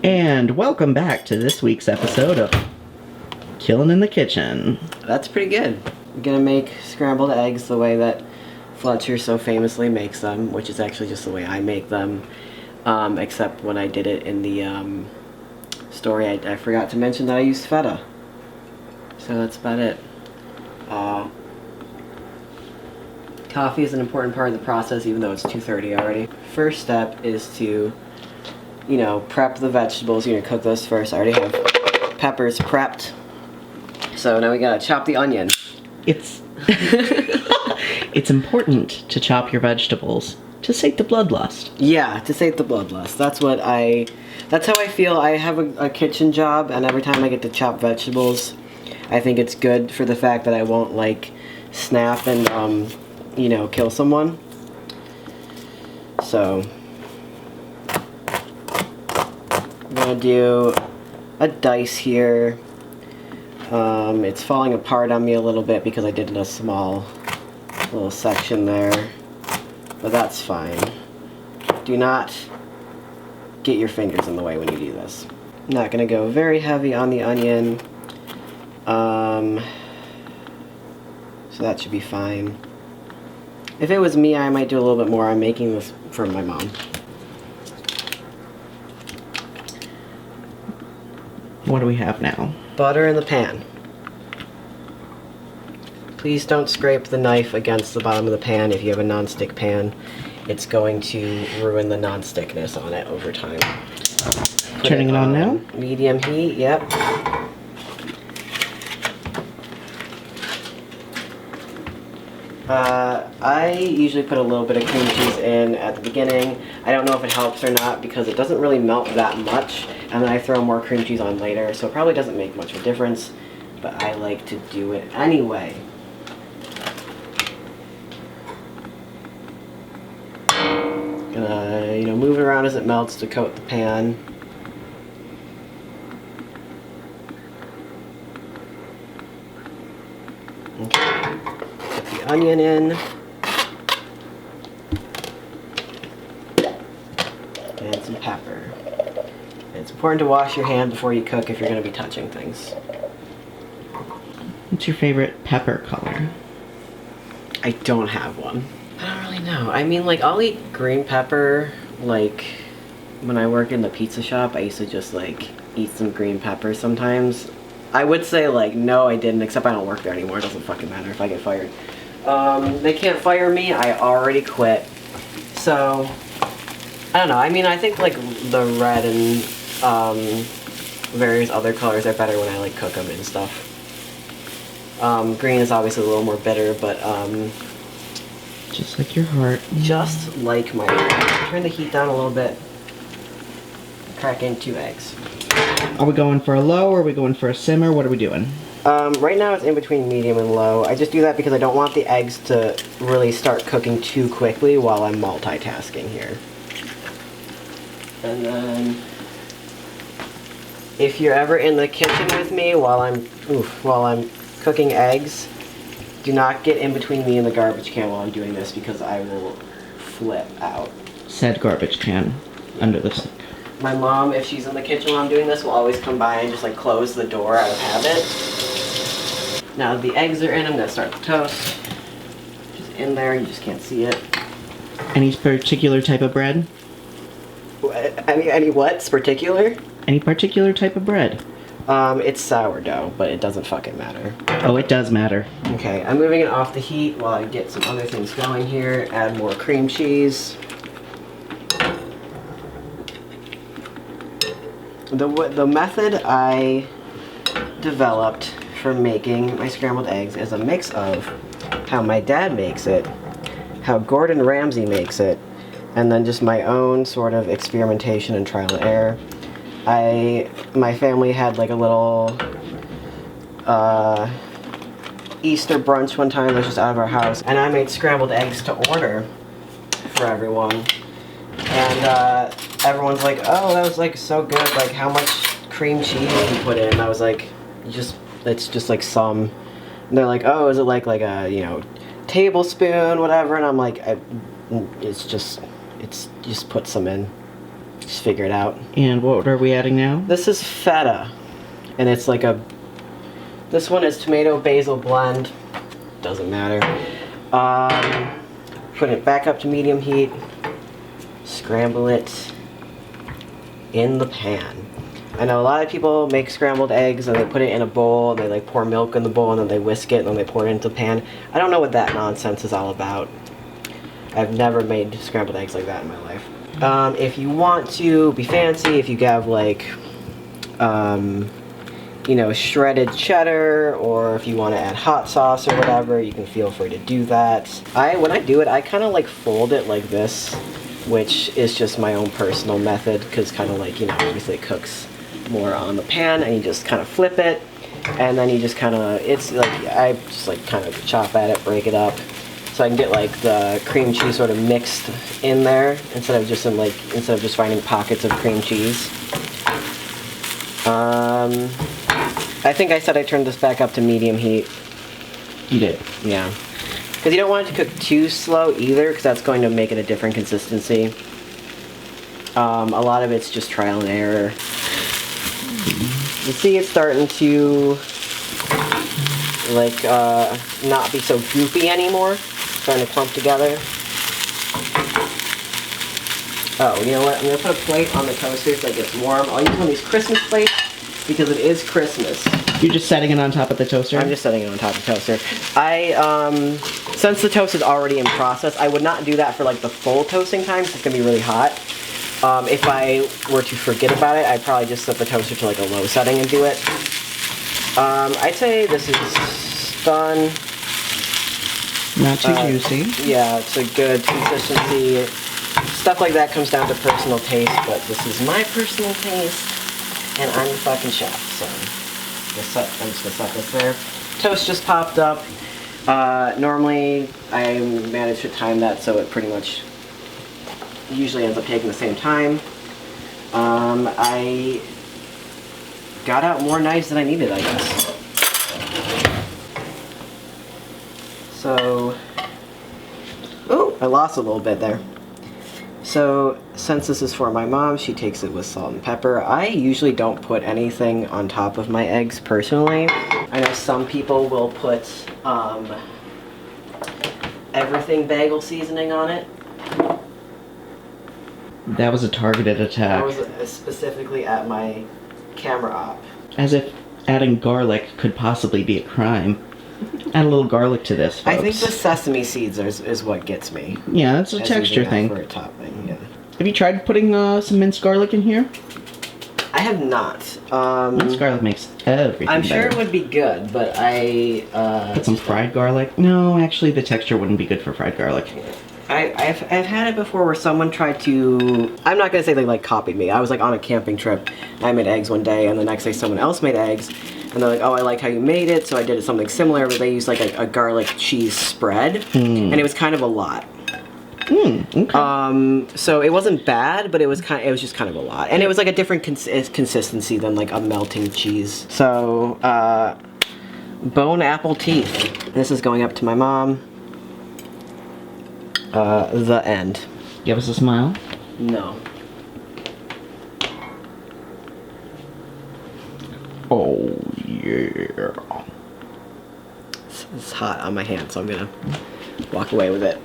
And welcome back to this week's episode of Killian in the Kitchen. That's pretty good. I'm gonna make scrambled eggs the way that Fletcher so famously makes them, which is actually just the way I make them. Except when I did it in the story, I forgot to mention that I used feta. So that's about it. Coffee is an important part of the process, even though it's 2:30 already. First step is to, prep the vegetables. You're gonna cook those first. I already have peppers prepped. So now we gotta chop the onion. It's it's important to chop your vegetables to sate the bloodlust. Yeah, to sate the bloodlust. That's how I feel. I have a kitchen job, and every time I get to chop vegetables, I think it's good for the fact that I won't snap and kill someone. So I'm gonna do a dice here. It's falling apart on me a little bit because I did a small little section there, but that's fine. Do not get your fingers in the way when you do this. I'm not gonna go very heavy on the onion, so that should be fine. If it was me, I might do a little bit more. I'm making this for my mom. What do we have now? Butter in the pan. Please don't scrape the knife against the bottom of the pan if you have a non-stick pan. It's going to ruin the non-stickness on it over time. Turning it on now? Medium heat, yep. I usually put a little bit of cream cheese in at the beginning. I don't know if it helps or not because it doesn't really melt that much, and then I throw more cream cheese on later, so it probably doesn't make much of a difference, but I like to do it anyway. Gonna, move it around as it melts to coat the pan. Okay. Put the onion in. And some pepper. And it's important to wash your hand before you cook if you're going to be touching things. What's your favorite pepper color? I don't have one. I don't really know. I mean, I'll eat green pepper. When I worked in the pizza shop, I used to just, eat some green pepper sometimes. I would say, no, I didn't, except I don't work there anymore. It doesn't fucking matter if I get fired. They can't fire me. I already quit. So, I don't know. I mean, I think, the red and, various other colors are better when I, cook them and stuff. Green is obviously a little more bitter, but, just like your heart. just like my heart. Turn the heat down a little bit. Crack in 2 eggs. Are we going for a low or are we going for a simmer? What are we doing? Right now it's in between medium and low. I just do that because I don't want the eggs to really start cooking too quickly while I'm multitasking here. And then, if you're ever in the kitchen with me while I'm cooking eggs, do not get in between me and the garbage can while I'm doing this because I will flip out. Said garbage can under the sink. My mom, if she's in the kitchen while I'm doing this, will always come by and just close the door out of habit. Now the eggs are in, I'm gonna start the toast. Just in there, you just can't see it. Any particular type of bread? Any what's particular? Any particular type of bread? It's sourdough, but it doesn't fucking matter. Oh, it does matter. Okay, I'm moving it off the heat while I get some other things going here. Add more cream cheese. The method I developed for making my scrambled eggs is a mix of how my dad makes it, how Gordon Ramsay makes it, and then just my own sort of experimentation and trial and error. My family had a little Easter brunch one time that was just out of our house, and I made scrambled eggs to order for everyone. And everyone's like, oh, that was so good, how much cream cheese did you put in? And I was like, it's just some. And they're like, oh, is it like a, tablespoon, whatever? And I'm like, it's just put some in. Just figure it out. And what are we adding now? This is feta, and it's like this one is tomato basil blend. Doesn't matter. Put it back up to medium heat. Scramble it in the pan. I know a lot of people make scrambled eggs and they put it in a bowl and they like pour milk in the bowl and then they whisk it and then they pour it into the pan. I don't know what that nonsense is all about. I've never made scrambled eggs like that in my life. If you want to be fancy, if you have like, you know, shredded cheddar, or if you want to add hot sauce or whatever, you can feel free to do that. When I do it, I kind of like fold it like this, which is just my own personal method, because kind of like, you know, obviously it cooks more on the pan, and you just kind of flip it, and then you just kind of, it's like, I just like kind of chop at it, break it up, so I can get like the cream cheese sort of mixed in there, instead of just finding pockets of cream cheese. I think I said I turned this back up to medium heat. You did. Yeah. Because you don't want it to cook too slow either, because that's going to make it a different consistency. A lot of it's just trial and error. You see it's starting to like not be so goopy anymore. Starting to clump together. Oh, you know what? I'm going to put a plate on the toaster so it gets warm. I'll use one of these Christmas plates because it is Christmas. You're just setting it on top of the toaster? I'm just setting it on top of the toaster. Since the toast is already in process, I would not do that for like the full toasting time because it's going to be really hot. If I were to forget about it, I'd probably just set the toaster to like a low setting and do it. I'd say this is done. Not too juicy. Yeah, it's a good consistency. Stuff like that comes down to personal taste, but this is my personal taste, and I'm the fucking chef, so I'm just gonna set this there. Toast just popped up. Normally, I manage to time that so it pretty much usually ends up taking the same time. I got out more knives than I needed, I guess. So, oh, I lost a little bit there. So, since this is for my mom, she takes it with salt and pepper. I usually don't put anything on top of my eggs, personally. I know some people will put everything bagel seasoning on it. That was a targeted attack. I was specifically at my camera op. As if adding garlic could possibly be a crime. Add a little garlic to this, folks. I think the sesame seeds is what gets me. Yeah, that's a as texture using that thing. for a topping, yeah. Have you tried putting some minced garlic in here? I have not. Minced garlic makes everything I'm sure better. it would be good, but I... Put some fried garlic? No, actually the texture wouldn't be good for fried garlic. I've had it before where someone tried to... I'm not going to say they like copied me. I was like on a camping trip. I made eggs one day, and the next day someone else made eggs. And they're like, oh, I liked how you made it, so I did something similar, but they used like a garlic cheese spread. And it was kind of a lot. Okay. So it wasn't bad, but it was just kind of a lot. And it was like a different consistency than like a melting cheese. So, bone apple teeth. This is going up to my mom. The end. Give us a smile. No. Oh, yeah. It's hot on my hand, so I'm gonna walk away with it.